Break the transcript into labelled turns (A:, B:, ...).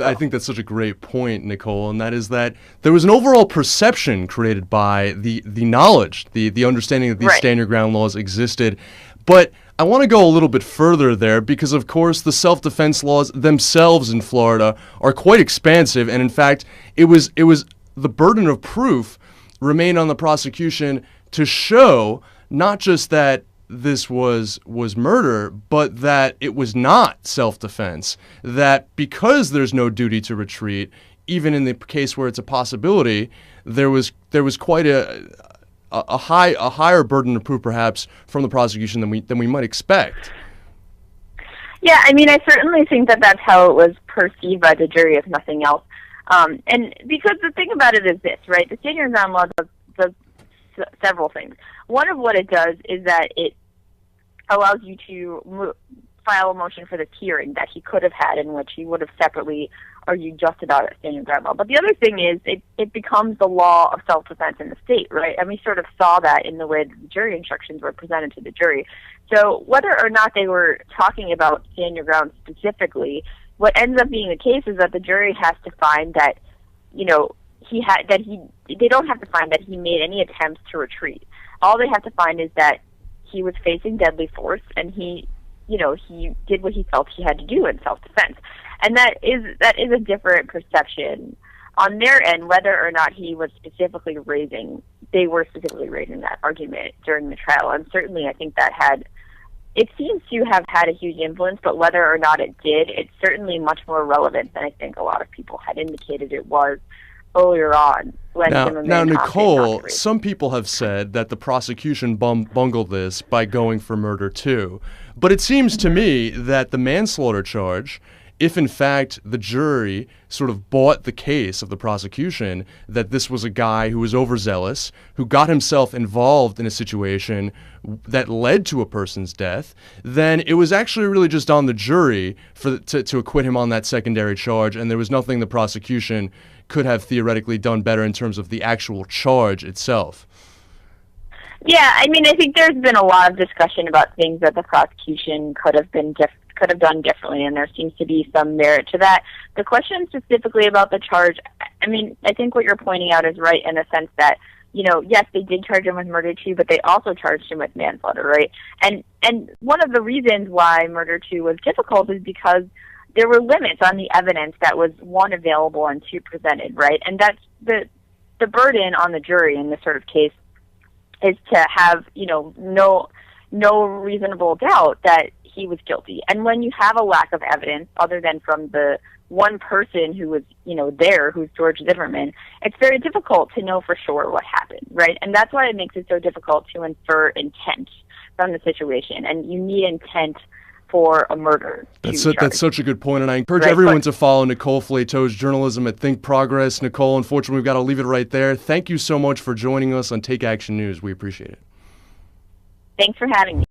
A: I think that's such a great point, Nicole, and that is that there was an overall perception created by the knowledge, the understanding that these stand your ground laws existed. But I want to go a little bit further there because, of course, the self-defense laws themselves in Florida are quite expansive, and in fact, it was the burden of proof remained on the prosecution to show not just that this was murder, but that it was not self-defense, that because there's no duty to retreat, even in the case where it's a possibility, there was quite a higher burden of proof perhaps from the prosecution than we might expect.
B: Yeah, I mean, I certainly think that that's how it was perceived by the jury, if nothing else. And because the thing about it is this, right? The stand your ground law does several things. One of what it does is that it allows you to file a motion for this hearing that he could have had, in which he would have separately argued just about a stand your ground law. But the other thing is it becomes the law of self-defense in the state, right? And we sort of saw that in the way that the jury instructions were presented to the jury. So whether or not they were talking about stand your ground specifically, what ends up being the case is that the jury has to find that, you know, they don't have to find that he made any attempts to retreat. All they have to find is that he was facing deadly force and he did what he felt he had to do in self-defense. And that is a different perception on their end, whether or not they were specifically raising that argument during the trial. And certainly I think it seems to have had a huge influence, but whether or not it did, it's certainly much more relevant than I think a lot of people had indicated it was earlier on.
A: Now, Nicole, some people have said that the prosecution bungled this by going for murder too. But it seems to me that the manslaughter charge, if in fact the jury sort of bought the case of the prosecution, that this was a guy who was overzealous, who got himself involved in a situation that led to a person's death, then it was actually really just on the jury to acquit him on that secondary charge, and there was nothing the prosecution could have theoretically done better in terms of the actual charge itself.
B: Yeah, I mean, I think there's been a lot of discussion about things that the prosecution could have done differently, and there seems to be some merit to that. The question specifically about the charge, I mean, I think what you're pointing out is right in the sense that, you know, yes, they did charge him with murder too, but they also charged him with manslaughter, right? And one of the reasons why murder too was difficult is because there were limits on the evidence that was, one, available and two, presented, right? And that's the burden on the jury in this sort of case is to have, you know, no reasonable doubt that he was guilty. And when you have a lack of evidence other than from the one person who was, you know, there, who's George Zimmerman, it's very difficult to know for sure what happened, right? And that's why it makes it so difficult to infer intent from the situation. And you need intent for a murder.
A: That's such a good point, and I encourage everyone to follow Nicole Flato's journalism at Think Progress. Nicole, unfortunately, we've got to leave it right there. Thank you so much for joining us on Take Action News. We appreciate it.
B: Thanks for having me.